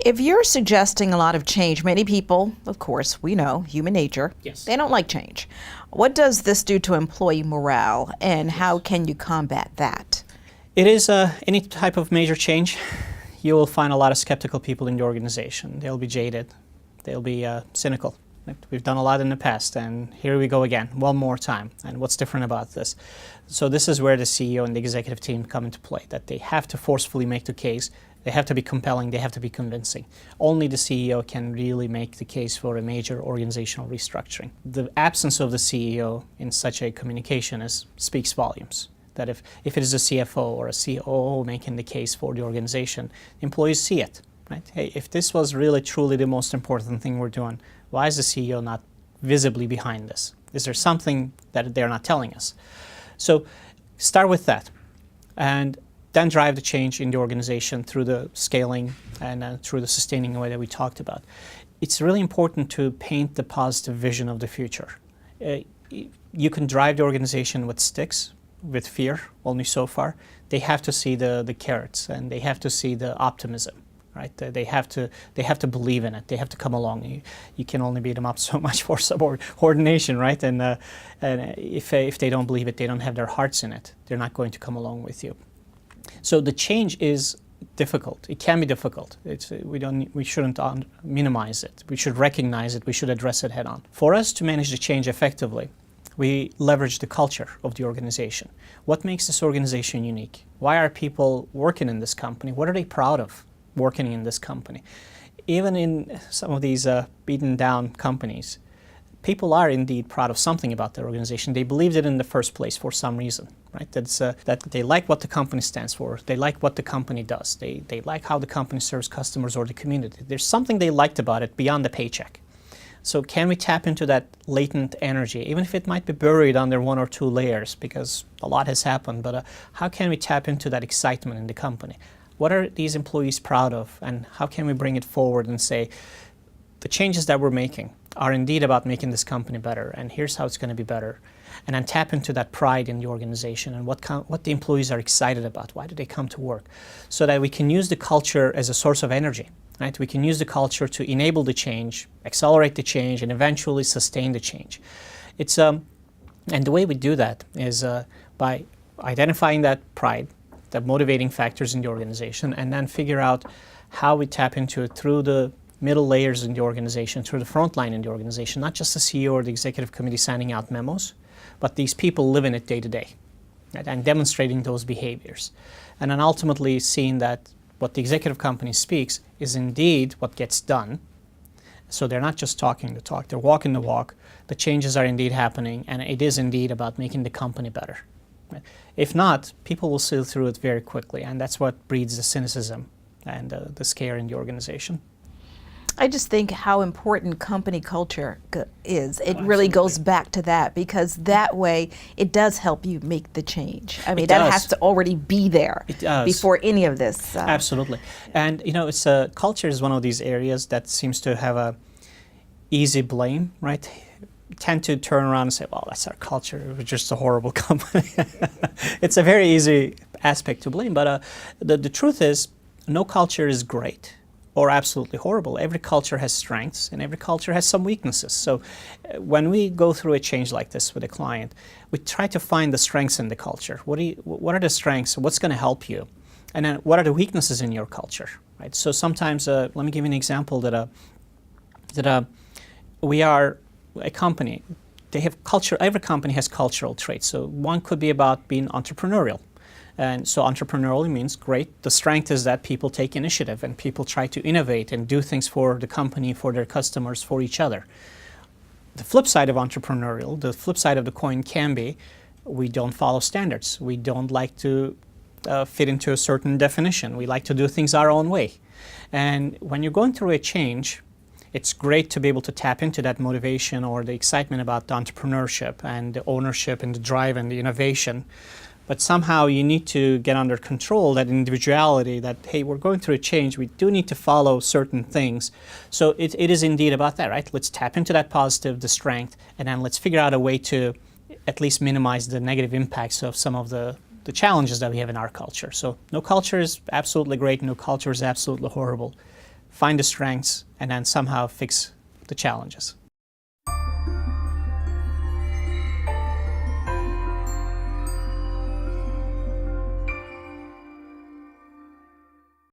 If you're suggesting a lot of change, many people, of course, we know, human nature, yes, they don't like change. What does this do to employee morale, and how can you combat that? It is any type of major change. You will find a lot of skeptical people in the organization. They'll be jaded. They'll be cynical. We've done a lot in the past, and here we go again, one more time. And what's different about this? So this is where the CEO and the executive team come into play, that they have to forcefully make the case. They have to be compelling, they have to be convincing. Only the CEO can really make the case for a major organizational restructuring. The absence of the CEO in such a communication speaks volumes. That if it is a CFO or a COO making the case for the organization, employees see it. Right? Hey, if this was really truly the most important thing we're doing, why is the CEO not visibly behind this? Is there something that they're not telling us? So start with that, and then drive the change in the organization through the scaling and through the sustaining way that we talked about. It's really important to paint the positive vision of the future. You can drive the organization with sticks, with fear, only so far. They have to see the carrots, and they have to see the optimism. Right? They have to believe in it. They have to come along. You can only beat them up so much for subordination, right? And if they don't believe it, they don't have their hearts in it, they're not going to come along with you. So the change is difficult. It can be difficult. We shouldn't minimize it. We should recognize it. We should address it head on. For us to manage the change effectively, we leverage the culture of the organization. What makes this organization unique? Why are people working in this company? What are they proud of working in this company? Even in some of these beaten down companies, people are indeed proud of something about their organization. They believed it in the first place for some reason, right? That they like what the company stands for. They like what the company does. They like how the company serves customers or the community. There's something they liked about it beyond the paycheck. So can we tap into that latent energy, even if it might be buried under one or two layers, because a lot has happened, but how can we tap into that excitement in the company? What are these employees proud of, and how can we bring it forward and say, the changes that we're making are indeed about making this company better, and here's how it's going to be better. And then tap into that pride in the organization and what the employees are excited about. Why do they come to work? So that we can use the culture as a source of energy. Right? We can use the culture to enable the change, accelerate the change, and eventually sustain the change. And the way we do that is by identifying that pride, the motivating factors in the organization, and then figure out how we tap into it through the middle layers in the organization, through the front line in the organization, not just the CEO or the executive committee sending out memos, but these people live in it day to day, right? And demonstrating those behaviors. And then ultimately seeing that what the executive company speaks is indeed what gets done. So they're not just talking the talk, they're walking the walk. The changes are indeed happening, and it is indeed about making the company better. Right? If not, people will see through it very quickly, and that's what breeds the cynicism and the scare in the organization. I just think how important company culture is. It Absolutely. really goes back to that, because that way it does help you make the change. I mean, It that does. has to already be there before any of this. Absolutely. And it's culture is one of these areas that seems to have a easy blame, right? Tend to turn around and say, well, that's our culture, we're just a horrible company. It's a very easy aspect to blame, but the truth is no culture is great or absolutely horrible. Every culture has strengths and every culture has some weaknesses. So when we go through a change like this with a client, we try to find the strengths in the culture. What are the strengths? What's going to help you? And then what are the weaknesses in your culture? Right. So sometimes, let me give you an example that we are a company. They have culture. Every company has cultural traits. So one could be about being entrepreneurial. And so entrepreneurial means great. The strength is that people take initiative and people try to innovate and do things for the company, for their customers, for each other. The flip side of entrepreneurial, the flip side of the coin can be we don't follow standards. We don't like to fit into a certain definition. We like to do things our own way. And when you're going through a change, it's great to be able to tap into that motivation or the excitement about the entrepreneurship and the ownership and the drive and the innovation. But somehow you need to get under control that individuality that, hey, we're going through a change. We do need to follow certain things. So it is indeed about that, right? Let's tap into that positive, the strength, and then let's figure out a way to at least minimize the negative impacts of some of the challenges that we have in our culture. So no culture is absolutely great. No culture is absolutely horrible. find the strengths, and then somehow fix the challenges.